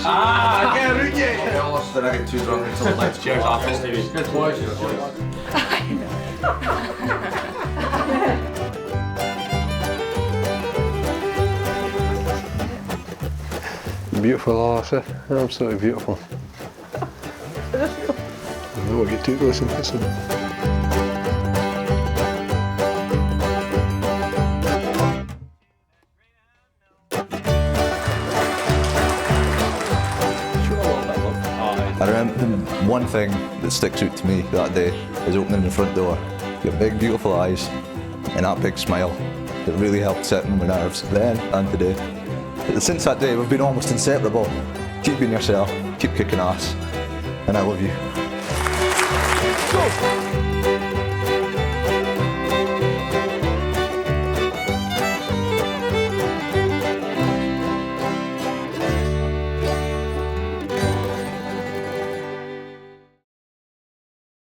Ah, I can't read it! I'll be honest, then I get too drunk until the lights Cheers, go off. after Stevie. Good boys. Beautiful lassie, absolutely beautiful. I know what you do, listen, listen. I remember the one thing that sticks out to me that day is opening the front door. Your big beautiful eyes and that big smile that really helped set my nerves then and today. Since that day we've been almost inseparable. Keep being yourself, keep kicking ass, and I love you. Go!